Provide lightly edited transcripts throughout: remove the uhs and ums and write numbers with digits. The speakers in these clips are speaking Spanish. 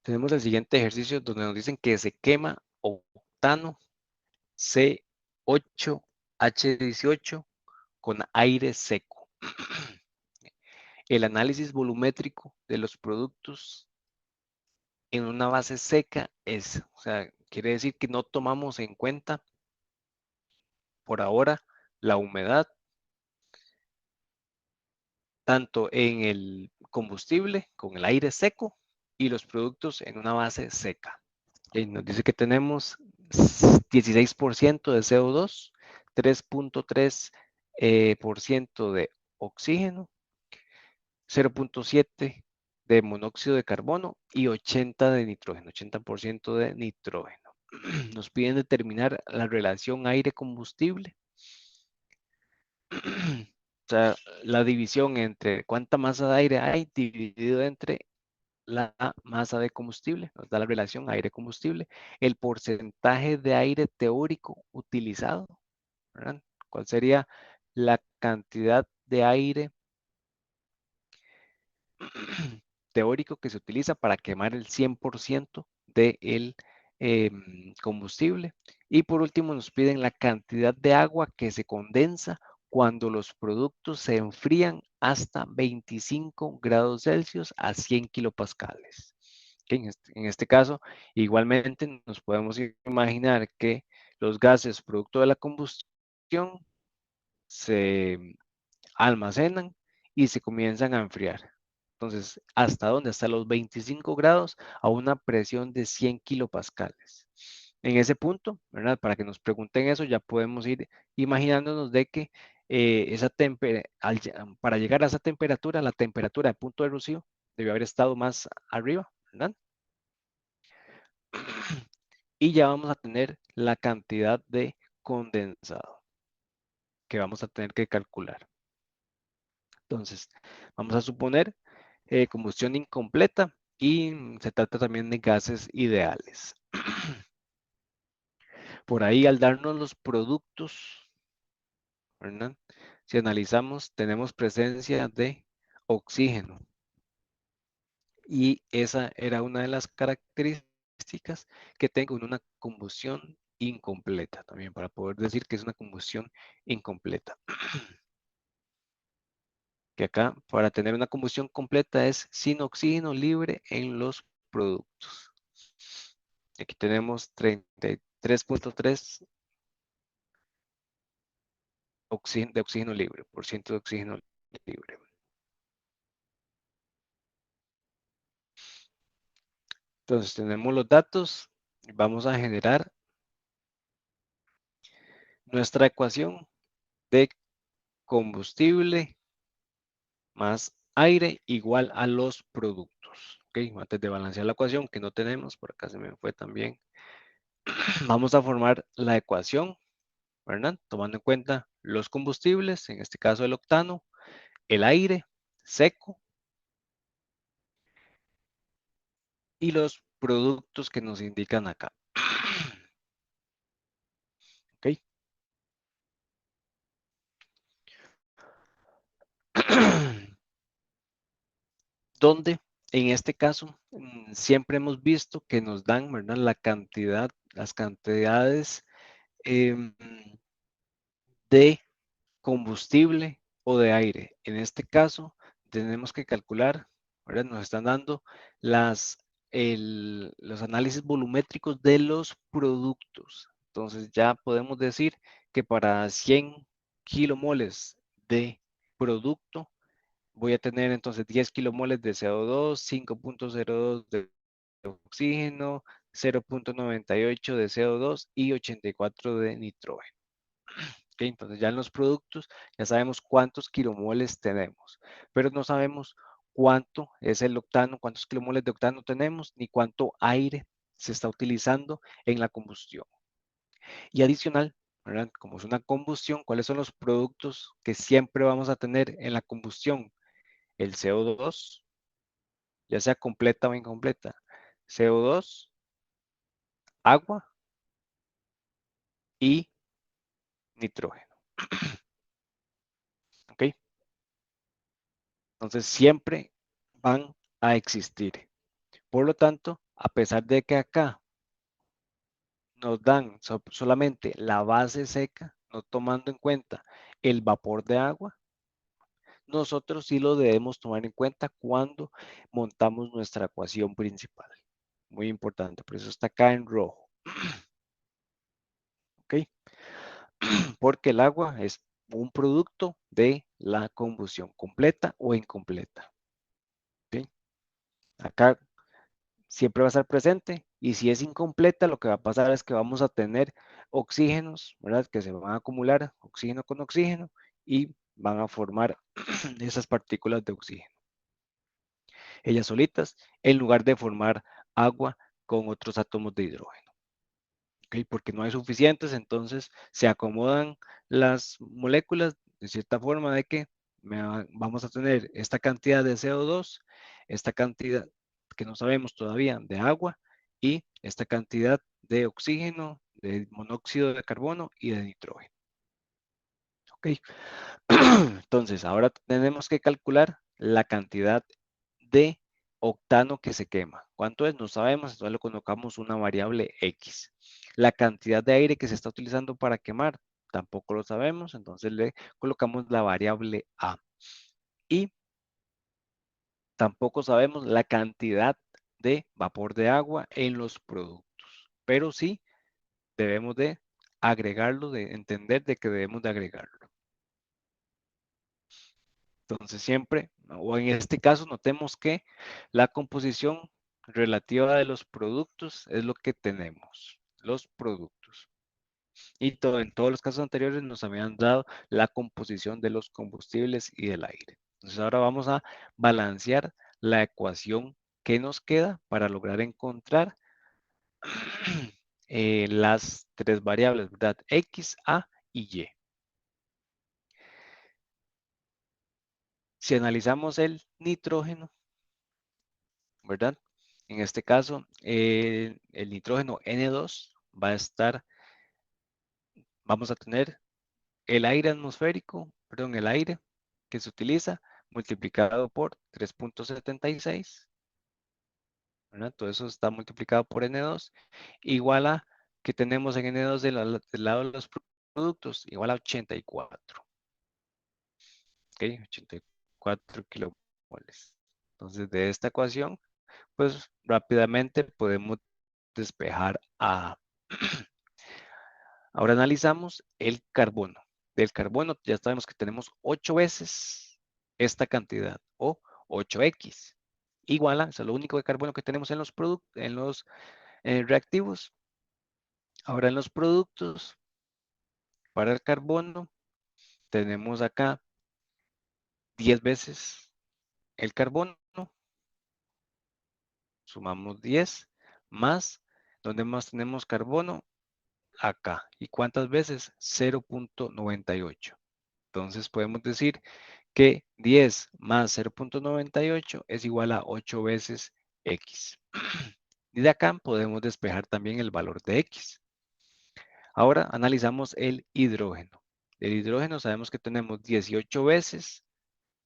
Tenemos el siguiente ejercicio donde nos dicen que se quema octano C8H18 con aire seco. El análisis volumétrico de los productos en una base seca es, o sea, quiere decir que no tomamos en cuenta por ahora la humedad, tanto en el combustible con el aire seco y los productos en una base seca. Y nos dice que tenemos 16% de CO2, 3.3% por ciento de oxígeno, 0.7% de monóxido de carbono y 80% de nitrógeno, 80% de nitrógeno. Nos piden determinar la relación aire-combustible. O sea, la división entre cuánta masa de aire hay dividido entre la masa de combustible, nos da la relación aire-combustible, el porcentaje de aire teórico utilizado, ¿verdad? ¿Cuál sería la cantidad de aire teórico que se utiliza para quemar el 100% del combustible? Y por último nos piden la cantidad de agua que se condensa cuando los productos se enfrían hasta 25 grados Celsius a 100 kilopascales. En este caso, igualmente nos podemos imaginar que los gases producto de la combustión se almacenan y se comienzan a enfriar. Entonces, ¿hasta dónde? Hasta los 25 grados a una presión de 100 kilopascales. En ese punto, ¿verdad? Para que nos pregunten eso, ya podemos ir imaginándonos de que para llegar a esa temperatura, la temperatura de punto de rocío debe haber estado más arriba, ¿verdad? Y ya vamos a tener la cantidad de condensado que vamos a tener que calcular. Entonces, vamos a suponer combustión incompleta y se trata también de gases ideales. Por ahí, al darnos los productos, ¿verdad? Si analizamos, tenemos presencia de oxígeno y esa era una de las características que tengo en una combustión incompleta, también para poder decir que es una combustión incompleta. Que acá, para tener una combustión completa, es sin oxígeno libre en los productos. Aquí tenemos 33.3 de oxígeno libre, por ciento de oxígeno libre. Entonces tenemos los datos, vamos a generar nuestra ecuación de combustible más aire igual a los productos. Ok, antes de balancear la ecuación que no tenemos, por acá se me fue también, vamos a formar la ecuación, ¿verdad? Tomando en cuenta los combustibles, en este caso el octano, el aire seco y los productos que nos indican acá. ¿Ok? Donde en este caso siempre hemos visto que nos dan, ¿verdad? Las cantidades em, de combustible o de aire. En este caso tenemos que calcular, ¿verdad? Nos están dando los análisis volumétricos de los productos. Entonces ya podemos decir que para 100 kilomoles de producto voy a tener entonces 10 kilomoles de CO2, 5.02 de oxígeno, 0.98 de CO2 y 84 de nitrógeno. Okay, entonces ya en los productos ya sabemos cuántos kilomoles tenemos, pero no sabemos cuánto es el octano, cuántos kilomoles de octano tenemos, ni cuánto aire se está utilizando en la combustión. Y adicional, ¿verdad? Como es una combustión, ¿cuáles son los productos que siempre vamos a tener en la combustión? El CO2, ya sea completa o incompleta. CO2, agua y nitrógeno. ¿Ok? Entonces siempre van a existir. Por lo tanto, a pesar de que acá nos dan solamente la base seca, no tomando en cuenta el vapor de agua, nosotros sí lo debemos tomar en cuenta cuando montamos nuestra ecuación principal. Muy importante, por eso está acá en rojo. ¿Ok? Porque el agua es un producto de la combustión completa o incompleta. ¿Ok? Acá siempre va a estar presente y si es incompleta, lo que va a pasar es que vamos a tener oxígenos, ¿verdad? Que se van a acumular oxígeno con oxígeno y van a formar esas partículas de oxígeno, ellas solitas, en lugar de formar agua con otros átomos de hidrógeno. ¿Ok? Porque no hay suficientes, entonces se acomodan las moléculas de cierta forma de que vamos a tener esta cantidad de CO2, esta cantidad que no sabemos todavía de agua y esta cantidad de oxígeno, de monóxido de carbono y de nitrógeno. ¿Ok? Entonces, ahora tenemos que calcular la cantidad de octano que se quema. ¿Cuánto es? No sabemos, entonces le colocamos una variable X. La cantidad de aire que se está utilizando para quemar, tampoco lo sabemos, entonces le colocamos la variable A. Y tampoco sabemos la cantidad de vapor de agua en los productos, pero sí debemos de agregarlo, de entender de que debemos de agregarlo. Entonces siempre, o en este caso, notemos que la composición relativa de los productos es lo que tenemos, los productos. Y en todos los casos anteriores nos habían dado la composición de los combustibles y del aire. Entonces ahora vamos a balancear la ecuación que nos queda para lograr encontrar las tres variables, ¿verdad? X, A y Y. Si analizamos el nitrógeno, ¿verdad? En este caso, el nitrógeno N2 va a estar, vamos a tener el aire atmosférico, perdón, el aire que se utiliza multiplicado por 3.76, ¿verdad? Todo eso está multiplicado por N2, igual a que tenemos en N2 del lado de los productos, igual a 84, ¿ok? 84 kilomoles. Entonces, de esta ecuación, pues rápidamente podemos despejar a... Ahora analizamos el carbono. Del carbono ya sabemos que tenemos 8 veces esta cantidad o 8X. Igual a, eso es lo único de carbono que tenemos en los productos, en los reactivos. Ahora en los productos, para el carbono, tenemos acá 10 veces el carbono. Sumamos 10 más, ¿dónde más tenemos carbono? Acá. ¿Y cuántas veces? 0.98. Entonces podemos decir que 10 más 0.98 es igual a 8 veces X. Y de acá podemos despejar también el valor de X. Ahora analizamos el hidrógeno. El hidrógeno sabemos que tenemos 18 veces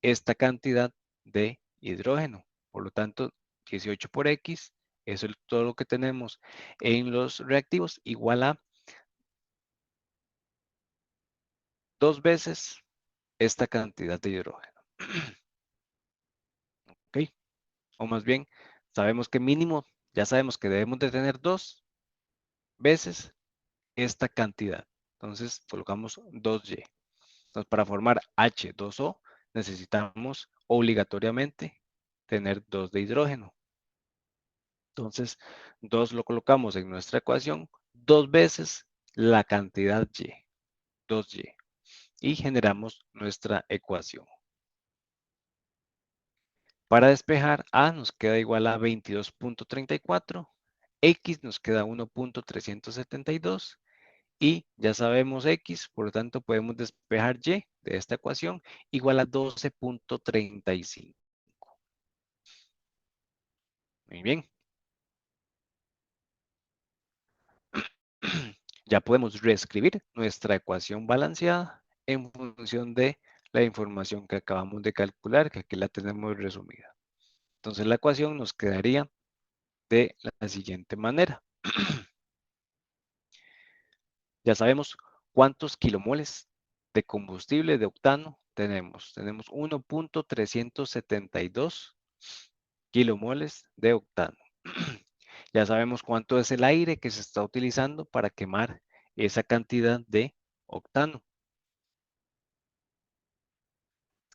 esta cantidad de hidrógeno. Por lo tanto, 18 por X, eso es todo lo que tenemos en los reactivos, igual a 2 veces esta cantidad de hidrógeno. ¿Ok? O más bien, sabemos que mínimo, ya sabemos que debemos de tener 2 veces esta cantidad. Entonces, colocamos 2Y. Entonces, para formar H2O, necesitamos obligatoriamente tener 2 de hidrógeno. Entonces, 2 lo colocamos en nuestra ecuación, 2 veces la cantidad Y, 2Y. Y generamos nuestra ecuación. Para despejar, A nos queda igual a 22.34, X nos queda 1.372 y ya sabemos X, por lo tanto podemos despejar Y de esta ecuación igual a 12.35. Muy bien. Ya podemos reescribir nuestra ecuación balanceada en función de la información que acabamos de calcular, que aquí la tenemos resumida. Entonces la ecuación nos quedaría de la siguiente manera. Ya sabemos cuántos kilomoles de combustible de octano tenemos. Tenemos 1.372 kilomoles de octano. Ya sabemos cuánto es el aire que se está utilizando para quemar esa cantidad de octano.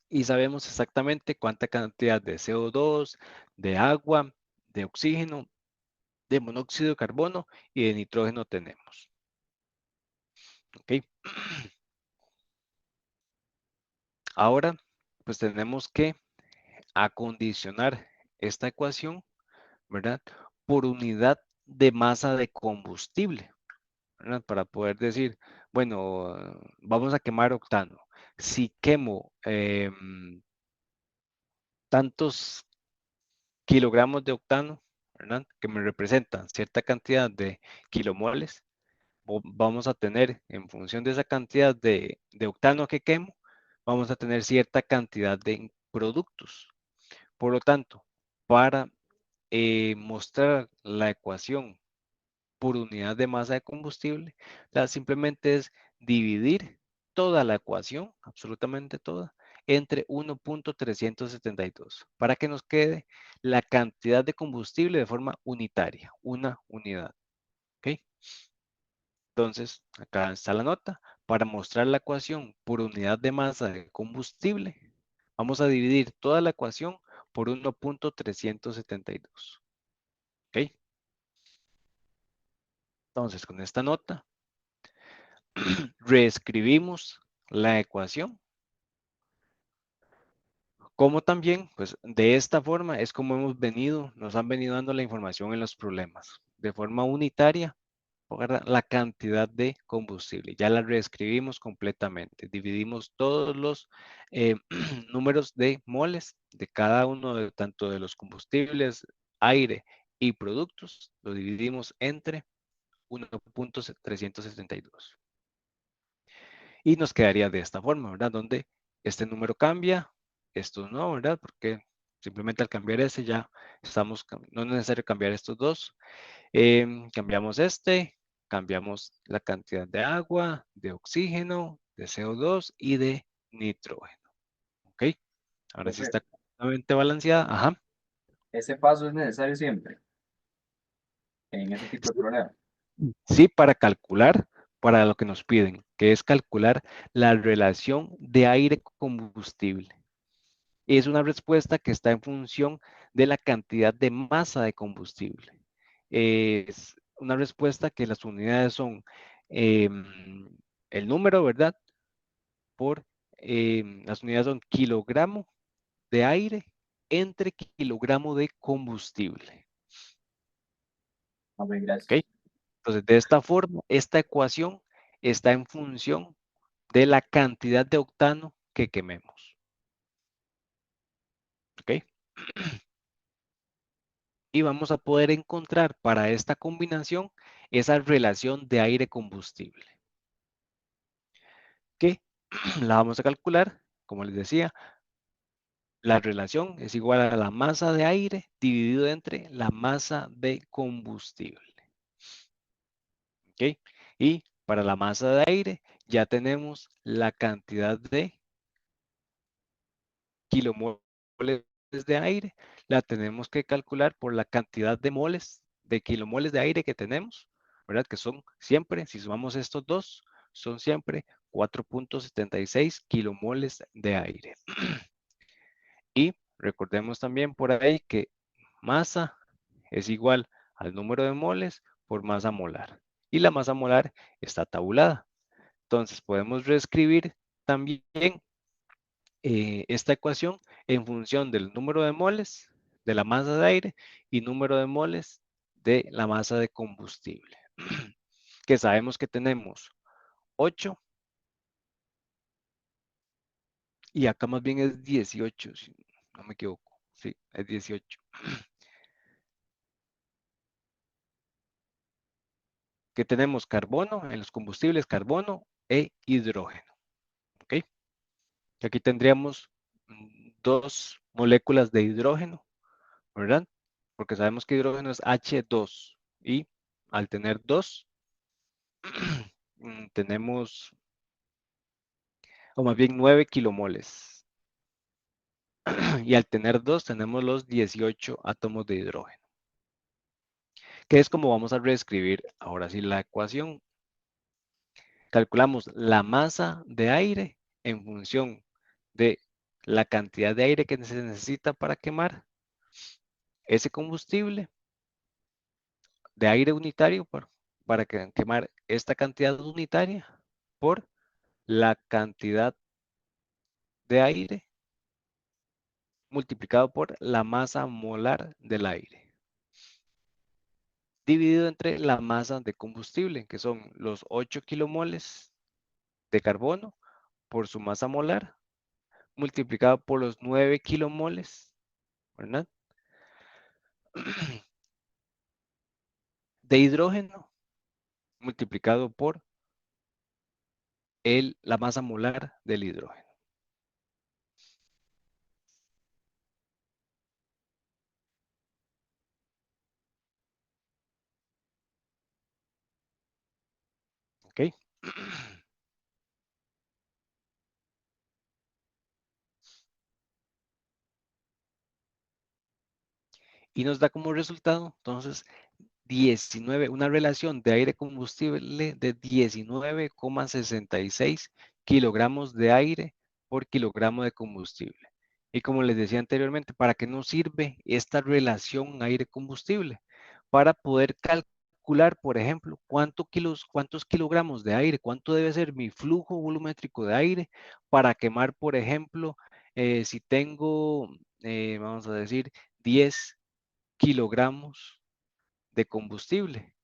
Y sabemos exactamente cuánta cantidad de CO2, de agua, de oxígeno, de monóxido de carbono y de nitrógeno tenemos. ¿Ok? Ahora, pues tenemos que acondicionar esta ecuación, ¿verdad? Por unidad de masa de combustible, ¿verdad? Para poder decir, bueno, vamos a quemar octano. Si quemo tantos kilogramos de octano, ¿verdad? Que me representan cierta cantidad de kilomoles, vamos a tener, en función de esa cantidad de octano que quemo, vamos a tener cierta cantidad de productos. Por lo tanto, para mostrar la ecuación por unidad de masa de combustible, simplemente es dividir toda la ecuación, absolutamente toda, entre 1.372 para que nos quede la cantidad de combustible de forma unitaria, una unidad. ¿Ok? Entonces, acá está la nota. Para mostrar la ecuación por unidad de masa de combustible, vamos a dividir toda la ecuación por 1.372. ¿Ok? Entonces, con esta nota, reescribimos la ecuación. Como también, pues de esta forma es como nos han venido dando la información en los problemas. De forma unitaria, para la cantidad de combustible. Ya la reescribimos completamente. Dividimos todos los números de moles de cada uno de tanto de los combustibles, aire y productos. Lo dividimos entre 1.372. Y nos quedaría de esta forma, ¿verdad? Donde este número cambia, esto no, ¿verdad? Porque simplemente al cambiar ese ya no es necesario cambiar estos dos. Cambiamos cambiamos la cantidad de agua, de oxígeno, de CO2 y de nitrógeno. ¿Ok? Ahora sí Profe, está completamente balanceada. Ajá. ese paso es necesario siempre en ese tipo de problemas. Sí, para calcular, para lo que nos piden, que es calcular la relación de aire-combustible. Es una respuesta que está en función de la cantidad de masa de combustible. Es una respuesta que las unidades son el número, ¿verdad? Por las unidades son kilogramo de aire entre kilogramo de combustible. A ver, ¿Ok? gracias. Entonces, de esta forma, esta ecuación está en función de la cantidad de octano que quememos. ¿Ok? Y vamos a poder encontrar para esta combinación esa relación de aire-combustible, que la vamos a calcular, como les decía, la relación es igual a la masa de aire dividido entre la masa de combustible. ¿Ok? Y para la masa de aire ya tenemos la cantidad de kilomoles de aire, la tenemos que calcular por la cantidad de moles, de kilomoles de aire que tenemos, ¿verdad? Que son siempre, si sumamos estos dos, son siempre 4.76 kilomoles de aire. Y recordemos también por ahí que masa es igual al número de moles por masa molar. Y la masa molar está tabulada. Entonces podemos reescribir también esta ecuación en función del número de moles de la masa de aire y número de moles de la masa de combustible. Que sabemos que tenemos 8 y acá más bien es 18, si no me equivoco. Sí, es 18. Que tenemos carbono en los combustibles, carbono e hidrógeno. ¿Ok? Y aquí tendríamos dos moléculas de hidrógeno, ¿verdad? porque sabemos que hidrógeno es H2 y al tener 2, tenemos, o más bien 9 kilomoles. Y al tener 2 tenemos los 18 átomos de hidrógeno, que es como vamos a reescribir ahora sí la ecuación. Calculamos la masa de aire en función de la cantidad de aire que se necesita para quemar ese combustible de aire unitario para quemar esta cantidad unitaria por la cantidad de aire multiplicado por la masa molar del aire, dividido entre la masa de combustible, que son los 8 kilomoles de carbono por su masa molar, multiplicado por los 9 kilomoles, ¿verdad? De hidrógeno, multiplicado por la masa molar del hidrógeno. ¿Ok? Y nos da como resultado, entonces, 19, una relación de aire combustible de 19,66 kilogramos de aire por kilogramo de combustible. Y como les decía anteriormente, ¿para qué nos sirve esta relación aire-combustible? Para poder calcular, por ejemplo, cuántos kilogramos de aire, cuánto debe ser mi flujo volumétrico de aire para quemar, por ejemplo, si tengo, vamos a decir, 10 kilogramos de combustible.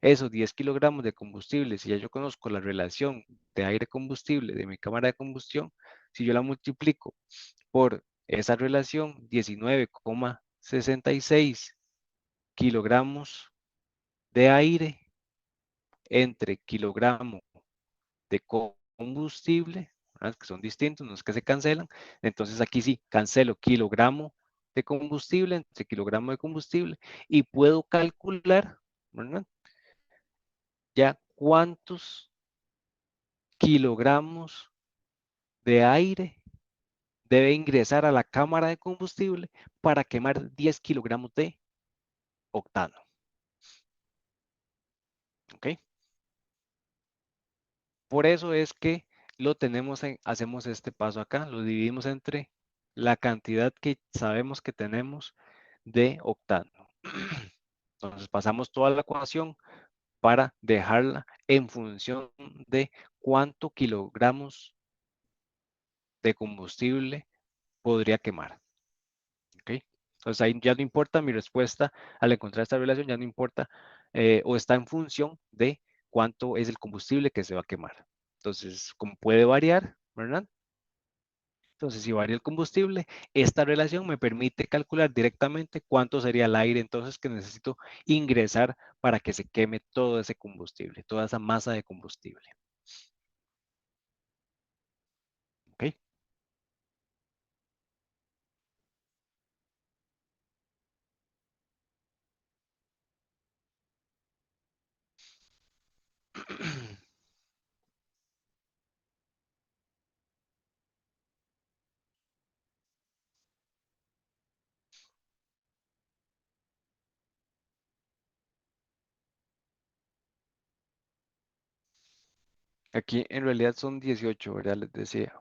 Esos 10 kilogramos de combustible, si ya yo conozco la relación de aire-combustible de mi cámara de combustión, si yo la multiplico por esa relación, 19,66 kilogramos de aire entre kilogramo de combustible, ¿verdad? Que son distintos, no es que se cancelan. Entonces aquí sí, cancelo kilogramo de combustible entre kilogramo de combustible y puedo calcular, ¿verdad? Ya cuántos kilogramos de aire debe ingresar a la cámara de combustible para quemar 10 kilogramos de octano. ¿Ok? Por eso es que lo tenemos hacemos este paso acá, lo dividimos entre la cantidad que sabemos que tenemos de octano. Entonces pasamos toda la ecuación para dejarla en función de cuánto kilogramos de combustible podría quemar. ¿Ok? Entonces ahí ya no importa mi respuesta al encontrar esta relación, ya no importa o está en función de cuánto es el combustible que se va a quemar. Entonces, como puede variar, ¿verdad? Entonces, si varía el combustible, esta relación me permite calcular directamente cuánto sería el aire entonces que necesito ingresar para que se queme todo ese combustible, toda esa masa de combustible. ¿Ok? Aquí en realidad son 18, ¿verdad? Les decía.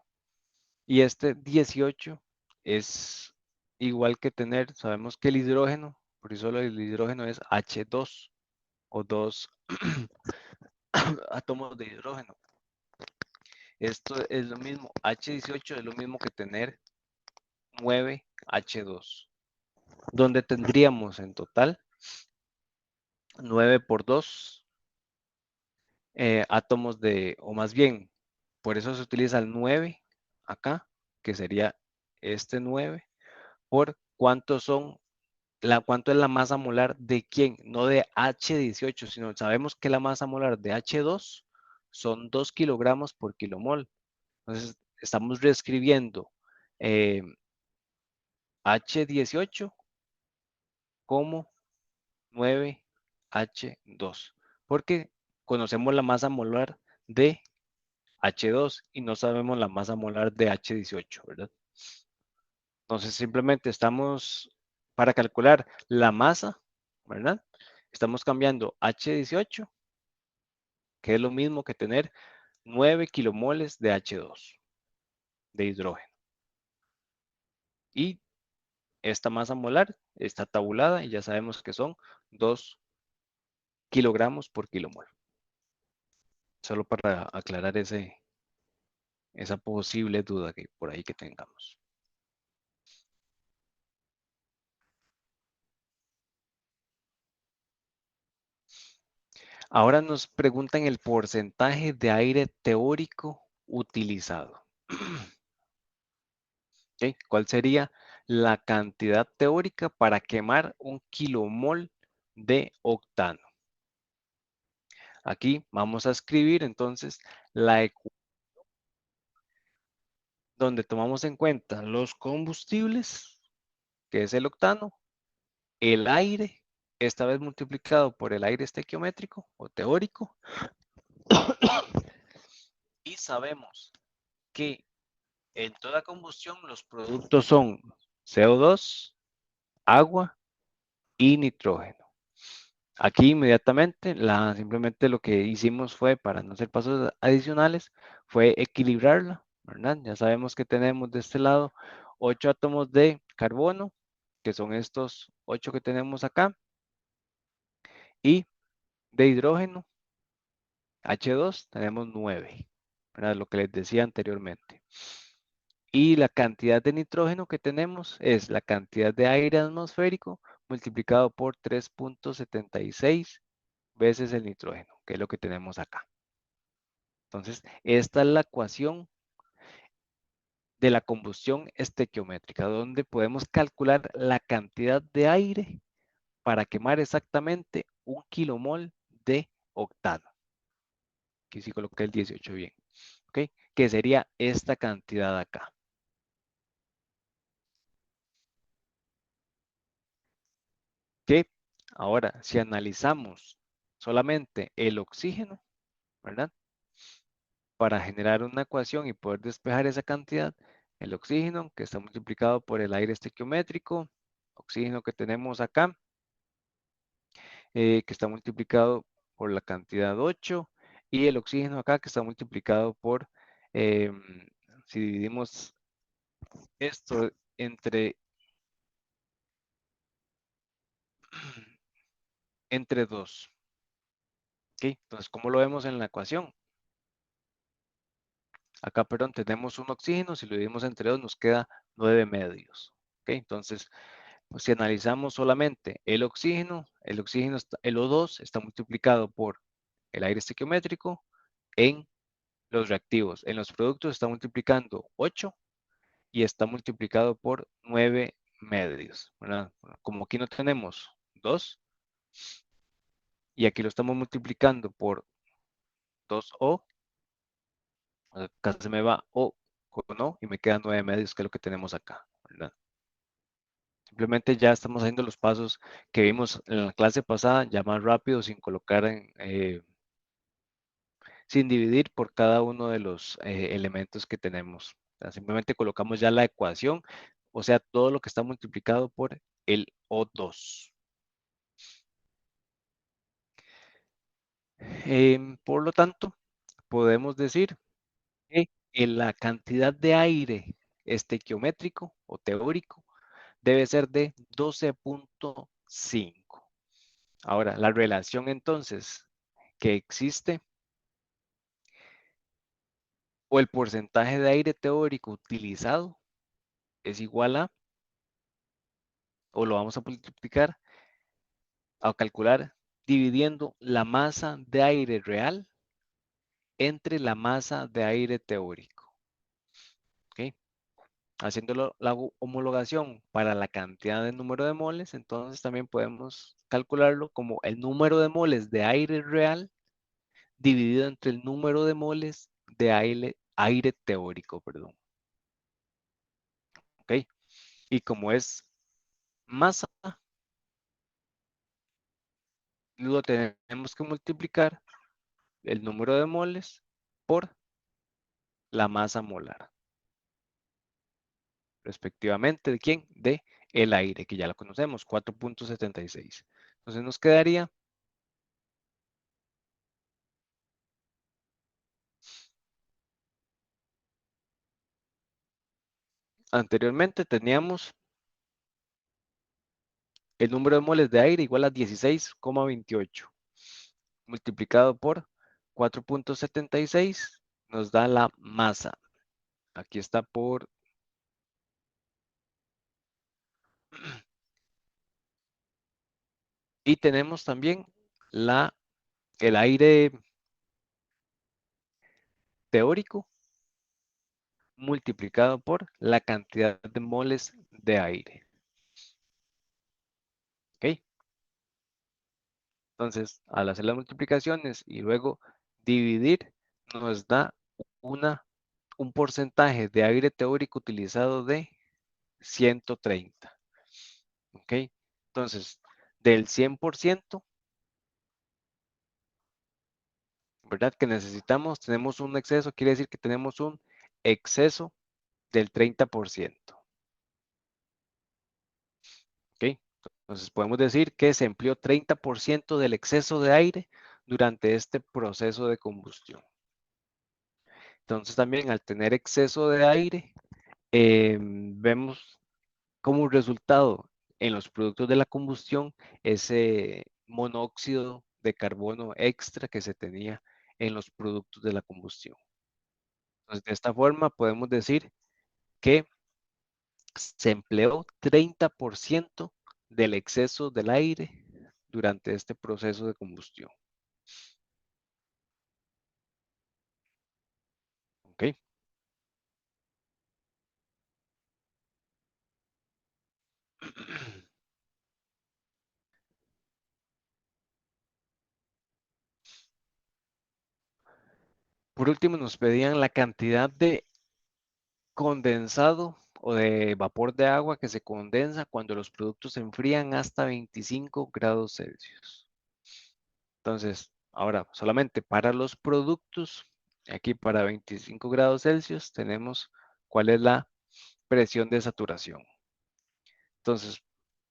Y este 18 es igual que tener, sabemos que el hidrógeno, por eso el hidrógeno es H2 o dos átomos de hidrógeno. Esto es lo mismo, H18 es lo mismo que tener 9H2, donde tendríamos en total 9 por 2 átomos de, o más bien, por eso se utiliza el 9 acá, que sería este 9, por cuántos son cuánto es la masa molar de quién, no de H18, sino sabemos que la masa molar de H2 son 2 kilogramos por kilomol. Entonces, estamos reescribiendo H18 como 9H2, porque conocemos la masa molar de H2 y no sabemos la masa molar de H18, ¿verdad? Entonces simplemente estamos, para calcular la masa, ¿verdad? Estamos cambiando H18, que es lo mismo que tener 9 kilomoles de H2, de hidrógeno. Y esta masa molar está tabulada y ya sabemos que son 2 kilogramos por kilomol. Solo para aclarar esa posible duda que por ahí que tengamos. Ahora nos preguntan el porcentaje de aire teórico utilizado. ¿Okay? ¿Cuál sería la cantidad teórica para quemar 1 kilomol de octano? Aquí vamos a escribir entonces la ecuación donde tomamos en cuenta los combustibles, que es el octano, el aire, esta vez multiplicado por el aire estequiométrico o teórico, y sabemos que en toda combustión los productos son CO2, agua y nitrógeno. Aquí inmediatamente, simplemente lo que hicimos fue, para no hacer pasos adicionales, fue equilibrarla, ¿verdad? Ya sabemos que tenemos de este lado 8 átomos de carbono, que son estos 8 que tenemos acá, y de hidrógeno, H2, tenemos 9, ¿verdad? Lo que les decía anteriormente. Y la cantidad de nitrógeno que tenemos es la cantidad de aire atmosférico multiplicado por 3.76 veces el nitrógeno, que es lo que tenemos acá. Entonces, esta es la ecuación de la combustión estequiométrica, donde podemos calcular la cantidad de aire para quemar exactamente 1 kilomol de octano. Aquí sí coloqué el 18 bien, ¿ok? Que sería esta cantidad acá. Que ahora, si analizamos solamente el oxígeno, ¿verdad? Para generar una ecuación y poder despejar esa cantidad, el oxígeno que está multiplicado por el aire estequiométrico, oxígeno que tenemos acá, que está multiplicado por la cantidad 8, y el oxígeno acá que está multiplicado por, si dividimos esto entre 2. ¿Okay? Entonces, ¿cómo lo vemos en la ecuación? Acá, perdón, tenemos un oxígeno, si lo dividimos entre 2 nos queda 9 medios. ¿Okay? Entonces, pues, si analizamos solamente el oxígeno, el O2 está multiplicado por el aire estequiométrico en los reactivos. En los productos está multiplicando 8 y está multiplicado por 9 medios, ¿verdad? Como aquí no tenemos 2 y aquí lo estamos multiplicando por 2O, acá se me va O con O y me quedan 9 medios, que es lo que tenemos acá, ¿verdad? Simplemente ya estamos haciendo los pasos que vimos en la clase pasada, ya más rápido, sin colocar sin dividir por cada uno de los elementos que tenemos. O sea, simplemente colocamos ya la ecuación, o sea, todo lo que está multiplicado por el O2. Por lo tanto, podemos decir que la cantidad de aire estequiométrico o teórico debe ser de 12.5. Ahora, la relación entonces que existe o el porcentaje de aire teórico utilizado es igual a, o lo vamos a multiplicar, a calcular dividiendo la masa de aire real entre la masa de aire teórico. ¿Ok? Haciendo la homologación para la cantidad de número de moles, entonces también podemos calcularlo como el número de moles de aire real dividido entre el número de moles de aire teórico, perdón. ¿Ok? Y como es masa, lo tenemos que multiplicar el número de moles por la masa molar, respectivamente. ¿De quién? De el aire, que ya lo conocemos, 4.76. Entonces nos quedaría, anteriormente teníamos el número de moles de aire igual a 16,28, multiplicado por 4.76, nos da la masa. Aquí está por... Y tenemos también el aire teórico multiplicado por la cantidad de moles de aire. ¿Ok? Entonces, al hacer las multiplicaciones y luego dividir, nos da un porcentaje de aire teórico utilizado de 130. ¿Ok? Entonces, del 100%, ¿verdad? Que necesitamos, tenemos un exceso, quiere decir que tenemos un exceso del 30%. ¿Ok? Entonces, podemos decir que se empleó 30% del exceso de aire durante este proceso de combustión. Entonces, también al tener exceso de aire, vemos como resultado en los productos de la combustión ese monóxido de carbono extra que se tenía en los productos de la combustión. Entonces, de esta forma podemos decir que se empleó 30% del exceso del aire durante este proceso de combustión. ¿Ok? Por último, nos pedían la cantidad de condensado o de vapor de agua que se condensa cuando los productos se enfrían hasta 25 grados Celsius. Entonces, ahora solamente para los productos, aquí para 25 grados Celsius tenemos cuál es la presión de saturación. Entonces,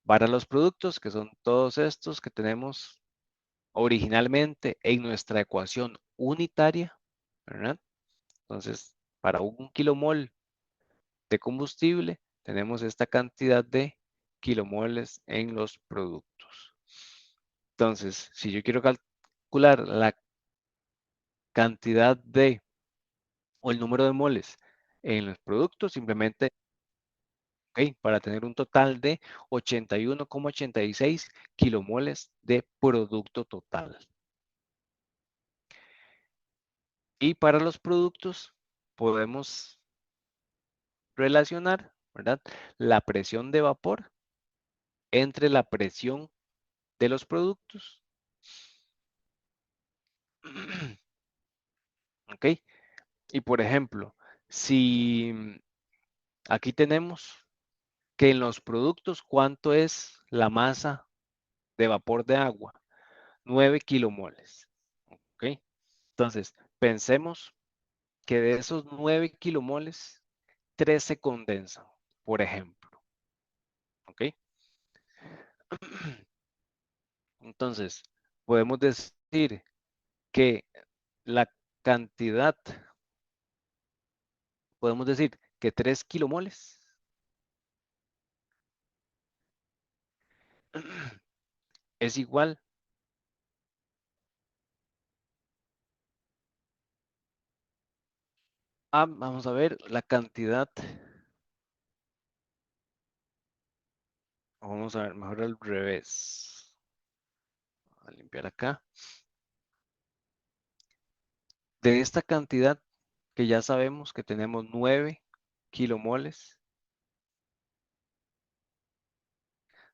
para los productos, que son todos estos que tenemos originalmente en nuestra ecuación unitaria, ¿verdad? Entonces, para un kilomol de combustible, tenemos esta cantidad de kilomoles en los productos. Entonces, si yo quiero calcular la cantidad de, o el número de moles en los productos, simplemente, ok, para tener un total de 81,86 kilomoles de producto total. Y para los productos podemos relacionar, ¿verdad? La presión de vapor entre la presión de los productos. ¿Ok? Y por ejemplo, si aquí tenemos que en los productos, ¿cuánto es la masa de vapor de agua? 9 kilomoles. ¿Ok? Entonces, pensemos que de esos 9 kilomoles, 3 se condensan, por ejemplo. ¿Ok? Entonces, podemos decir que la cantidad, podemos decir que 3 kilomoles es igual a, vamos a ver, la cantidad, vamos a ver, mejor al revés. A limpiar acá. De esta cantidad que ya sabemos que tenemos 9 kilomoles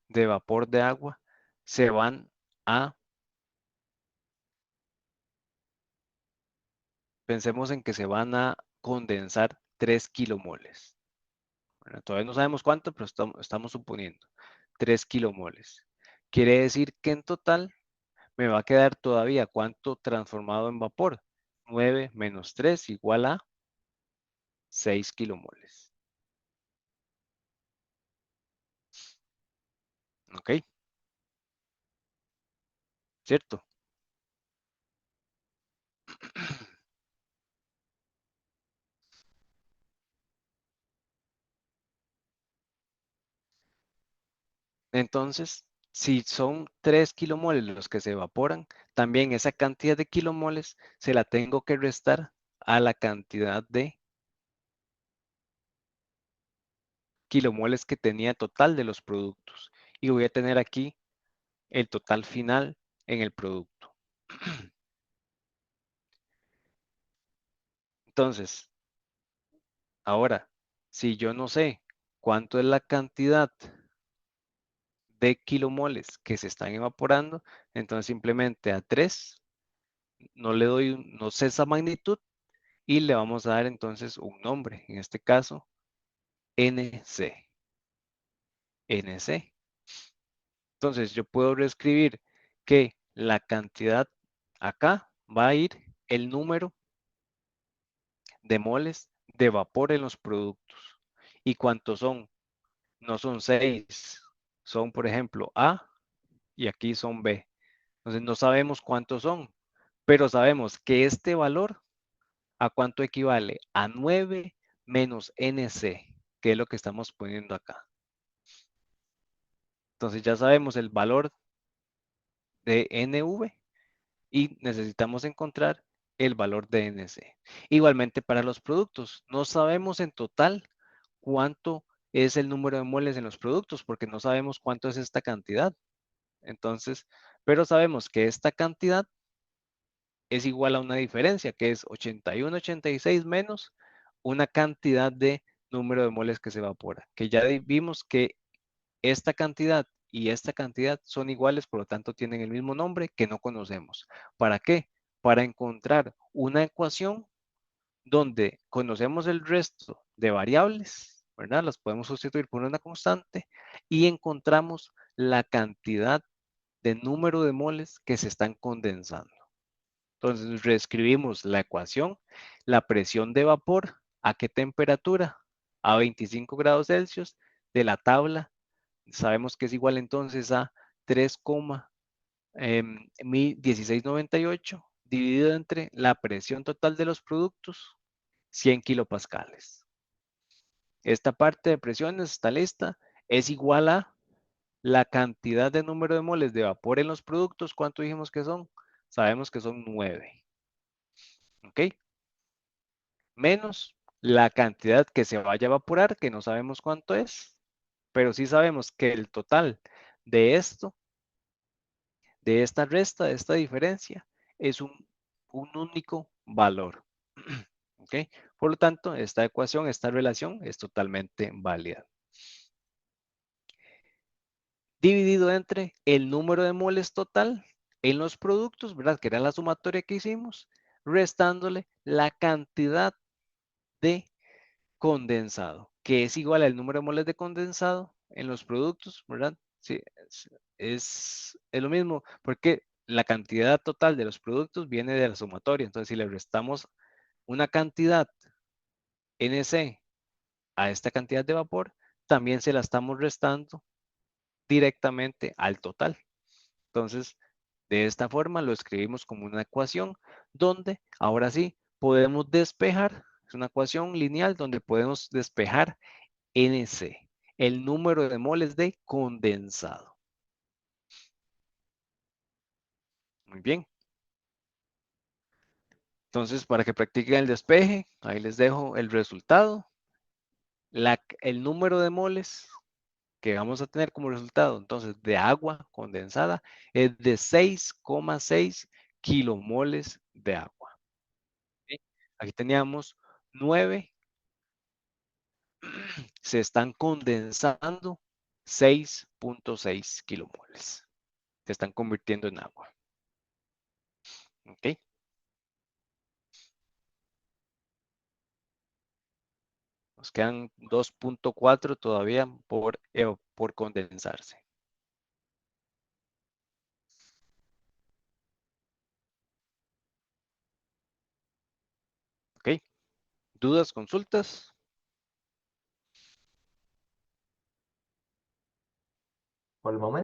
de vapor de agua, se van a, pensemos en que se van a condensar 3 kilomoles. Bueno, todavía no sabemos cuánto, pero estamos suponiendo 3 kilomoles. Quiere decir que en total me va a quedar todavía cuánto transformado en vapor. 9 menos 3 igual a 6 kilomoles. ¿Ok? ¿Cierto? Entonces, si son 3 kilomoles los que se evaporan, también esa cantidad de kilomoles se la tengo que restar a la cantidad de kilomoles que tenía total de los productos. Y voy a tener aquí el total final en el producto. Entonces, ahora, si yo no sé cuánto es la cantidad de kilomoles que se están evaporando, entonces simplemente a 3 no le doy, no sé esa magnitud y le vamos a dar entonces un nombre, en este caso NC. NC. Entonces yo puedo reescribir que la cantidad acá va a ir el número de moles de vapor en los productos. ¿Y cuántos son? No son 6, son por ejemplo A y aquí son B. Entonces no sabemos cuántos son, pero sabemos que este valor a cuánto equivale a 9 menos NC, que es lo que estamos poniendo acá. Entonces ya sabemos el valor de NV y necesitamos encontrar el valor de NC. Igualmente para los productos, no sabemos en total cuánto es el número de moles en los productos porque no sabemos cuánto es esta cantidad. Entonces, pero sabemos que esta cantidad es igual a una diferencia que es 81,86 menos una cantidad de número de moles que se evapora, que ya vimos que esta cantidad y esta cantidad son iguales, por lo tanto tienen el mismo nombre que no conocemos. ¿Para qué? Para encontrar una ecuación donde conocemos el resto de variables, ¿verdad? Las podemos sustituir por una constante y encontramos la cantidad de número de moles que se están condensando. Entonces reescribimos la ecuación, la presión de vapor, ¿a qué temperatura? A 25 grados Celsius de la tabla. Sabemos que es igual entonces a 3,1698 dividido entre la presión total de los productos, 100 kilopascales. Esta parte de presiones está lista, es igual a la cantidad de número de moles de vapor en los productos. ¿Cuánto dijimos que son? Sabemos que son 9. ¿Ok? Menos la cantidad que se vaya a evaporar, que no sabemos cuánto es, pero sí sabemos que el total de esto, de esta resta, de esta diferencia, es un único valor. ¿Ok? Por lo tanto, esta ecuación, esta relación es totalmente válida. Dividido entre el número de moles total en los productos, ¿verdad? Que era la sumatoria que hicimos, restándole la cantidad de condensado, que es igual al número de moles de condensado en los productos, ¿verdad? Sí, es lo mismo, porque la cantidad total de los productos viene de la sumatoria. Entonces, si le restamos una cantidad NC a esta cantidad de vapor, también se la estamos restando directamente al total. Entonces, de esta forma lo escribimos como una ecuación donde ahora sí podemos despejar, es una ecuación lineal donde podemos despejar NC, el número de moles de condensado. Muy bien. Entonces, para que practiquen el despeje, ahí les dejo el resultado. El número de moles que vamos a tener como resultado, entonces, de agua condensada es de 6,6 kilomoles de agua. ¿Sí? Aquí teníamos 9, se están condensando 6,6 kilomoles. Se están convirtiendo en agua. ¿Ok? Nos quedan 2,4 todavía por condensarse. ¿Ok? ¿Dudas, consultas? Por el momento.